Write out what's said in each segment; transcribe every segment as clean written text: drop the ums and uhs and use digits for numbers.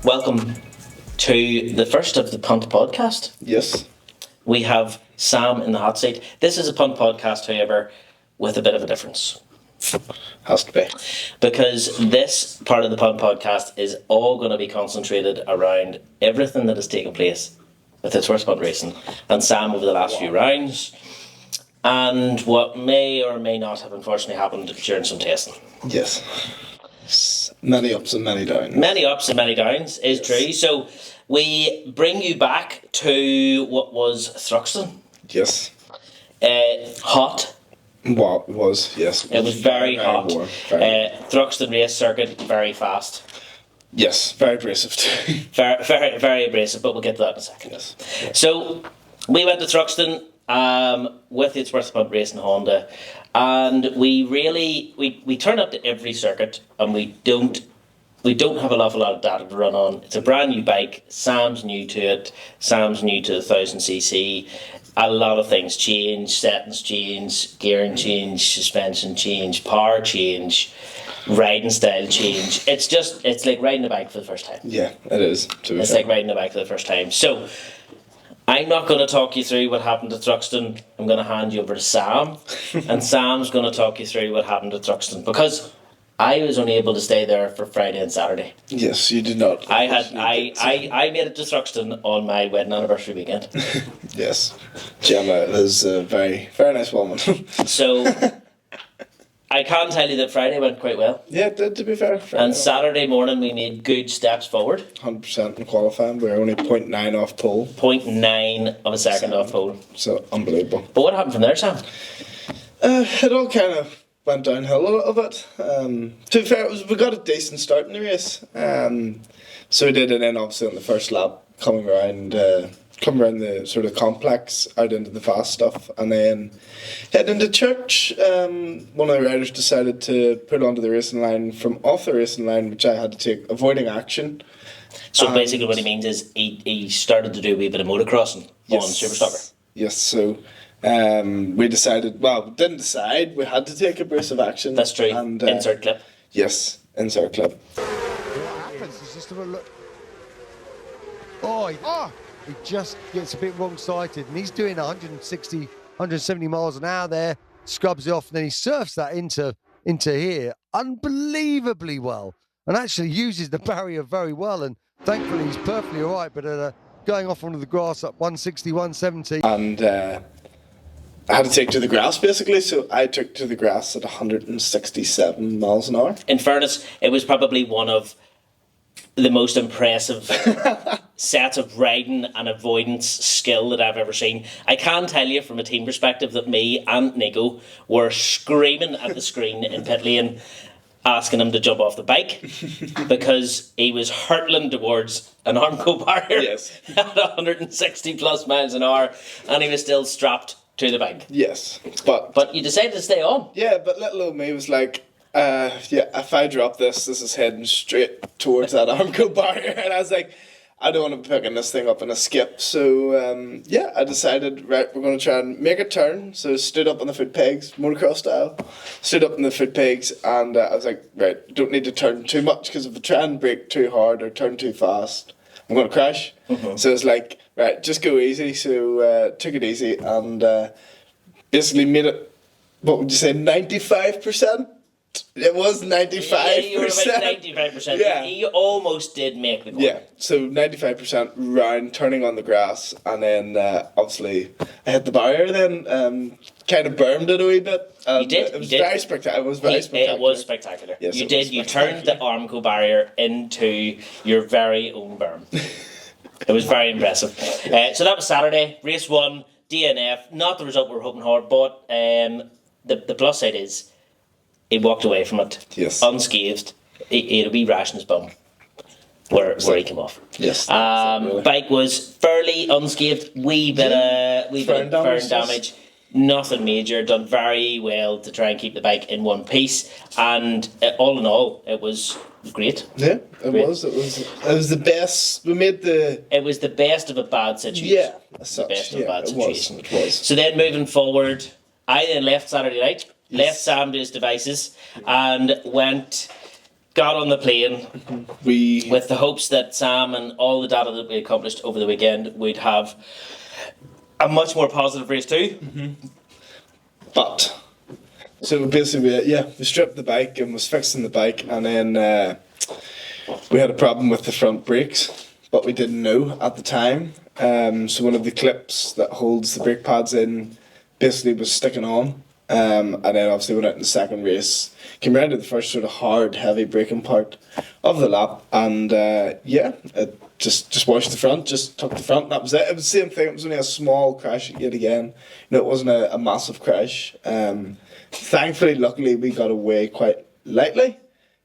Welcome to the first of the Punt podcast. Yes. We have Sam in the hot seat. This is a Punt podcast, however, with a bit of a difference. Has to be. Because this part of the Punt podcast is all going to be concentrated around everything that has taken place with its first punt racing and Sam over the last few rounds and what may or may not have unfortunately happened during some testing. Yes. Many ups and many downs. Many ups and many downs is true. So we bring you back to what was Thruxton. Yes. Hot. What was, yes. It was very hot. Warm, Thruxton race circuit, very fast. Yes, very abrasive too. Very, very abrasive, but we'll get to that in a second. Yes. So we went to Thruxton with its first punt racing Honda, and we turn up to every circuit, and we don't have an awful lot of data to run on. It's a brand new bike. Sam's new to it. Sam's new to the 1000cc. A lot of things change. Settings change. Gearing change. Suspension change. Power change. Riding style change. It's like riding a bike for the first time. Yeah, it is. It's like riding a bike for the first time. So I'm not going to talk you through what happened to Thruxton. I'm going to hand you over to Sam, and Sam's going to talk you through what happened to Thruxton, because I was only able to stay there for Friday and Saturday. Yes, you did not. I made it to Thruxton on my wedding anniversary weekend. Yes. Gemma is a very, very nice woman. So I can tell you that Friday went quite well. Yeah, it did, to be fair. And Saturday morning we made good steps forward. 100% in qualifying. We were only 0.9 off pole. 0.9 of a second off pole. So, unbelievable. But what happened from there, Sam? It all kind of went downhill a little bit. To be fair, we got a decent start in the race. So we did, and then obviously on the first lap, coming around the sort of complex out into the fast stuff, and then head into church. One of the riders decided to put onto the racing line from off the racing line, which I had to take, avoiding action. So basically what he means is he started to do a wee bit of motocrossing on Superstocker. Yes, so we decided, didn't decide, we had to take abrasive action. That's true. And, insert clip. Yes, insert clip. What happens is just a look. He just gets a bit wrong-sighted, and he's doing 160, 170 miles an hour there, scrubs it off, and then he surfs that into here unbelievably well, and actually uses the barrier very well, and thankfully he's perfectly all right, but going off onto the grass at 160, 170. And I had to take to the grass, basically, so I took to the grass at 167 miles an hour. In fairness, it was probably one of the most impressive sets of riding and avoidance skill that I've ever seen. I can tell you from a team perspective that me and Nico were screaming at the screen in pit lane, asking him to jump off the bike because he was hurtling towards an Armco barrier at 160 plus miles an hour, and he was still strapped to the bike. Yes, but you decided to stay on. Yeah, but little old me was like, if I drop this is heading straight towards that Armco barrier, and I was like, I don't want to be picking this thing up in a skip. So I decided, right, we're going to try and make a turn. So stood up on the foot pegs, motocross style, stood up on the foot pegs, and I was like, right, don't need to turn too much, because if I try and brake too hard or turn too fast, I'm going to crash. Mm-hmm. So it's like, right, just go easy. So took it easy, and basically made it, what would you say, 95%? It was 95%. Yeah, you were about 95%. Yeah. You almost did make the goal. Yeah, so 95% round, turning on the grass, and then obviously I hit the barrier then, kind of bermed it a wee bit. You did. It was very spectacular. It was very spectacular. It was spectacular. Yes, you did. You turned the Armco barrier into your very own berm. It was very impressive. So that was Saturday, race 1, DNF. Not the result we were hoping for, but the plus side is he walked away from it unscathed. He had a wee rash in his bum where he came off. Yes. Bike was fairly unscathed. Wee bit of fern damage. Nothing major. Done very well to try and keep the bike in one piece. And all in all, it was great. Yeah, it was. It was the best. We made the. It was the best of a bad situation. Yeah, the best of a bad situation. It was. So then moving forward, I then left Saturday night. Left Sam to his devices and went got on the plane We with the hopes that Sam and all the data that we accomplished over the weekend would have a much more positive race too. But so basically, we stripped the bike and was fixing the bike, and then we had a problem with the front brakes, but we didn't know at the time. So one of the clips that holds the brake pads in basically was sticking on, and then obviously went out in the second race, came around to the first sort of hard, heavy braking part of the lap, and it just washed the front, just took the front, and that was it. It was the same thing. It was only a small crash yet again. You know, it wasn't a massive crash. Thankfully, luckily, we got away quite lightly.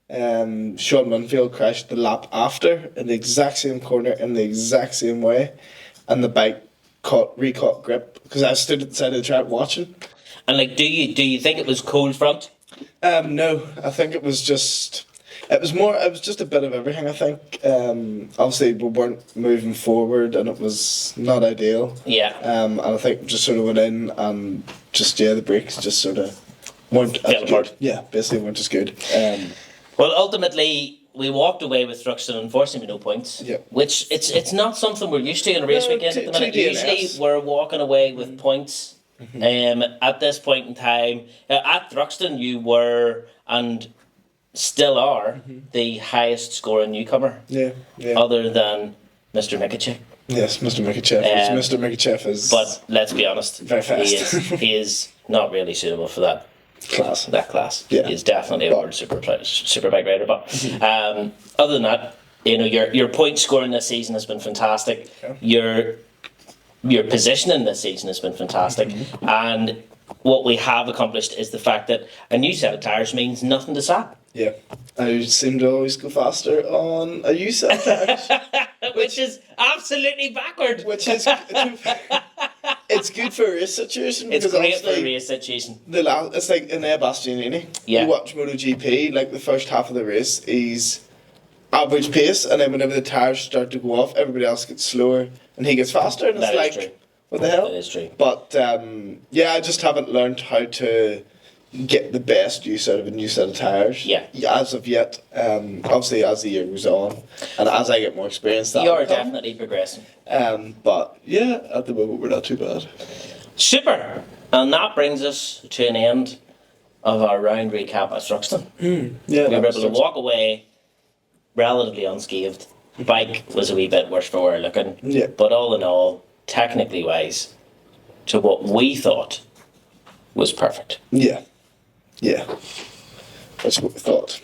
Sean Munfield crashed the lap after in the exact same corner in the exact same way, and the bike re-caught grip because I stood at the side of the track watching. And like, do you think it was cold front? No, I think it was just. It was just a bit of everything, I think. Obviously, we weren't moving forward and it was not ideal. Yeah. And I think we just sort of went in and the brakes just sort of weren't Fell as apart. good. Yeah, basically weren't as good. Well, ultimately, we walked away with Thruxton, unfortunately, with no points. Yeah. Which, it's not something we're used to in a race No, weekend at the two minute. DNFs. Usually, we're walking away with points. At this point in time, at Thruxton, you were, and still are, the highest scoring newcomer. Yeah. Other than Mr. Mikachev. Yes, Mr. Mikachev. Mr. Mikachev is But let's be honest, very fast. he is not really suitable for that class. Yeah. He is definitely a world superbike rider. But other than that, you know, your point scoring this season has been fantastic. Yeah. Your positioning this season has been fantastic, and what we have accomplished is the fact that a new set of tyres means nothing to Sap. Yeah. I seem to always go faster on a U set tires. Which is absolutely backward. Which is it's good for a race situation. It's because great for a obviously race situation. it's like in Bastianini. Yeah. You watch MotoGP, like the first half of the race, he's average pace, and then whenever the tires start to go off, everybody else gets slower, and he gets faster, and That it's is like, true. what the hell? That is true. But I just haven't learned how to get the best use out of a new set of tires. Yeah. As of yet. Obviously, as the year goes on, and as I get more experience, that You will are come. definitely progressing. But yeah, at the moment we're not too bad. Super! And that brings us to an end of our round recap at Thruxton. Yeah, We were able to walk away relatively unscathed. The bike was a wee bit worse for wear looking. Yeah. But all in all, technically wise, to what we thought was perfect. Yeah. That's what we thought.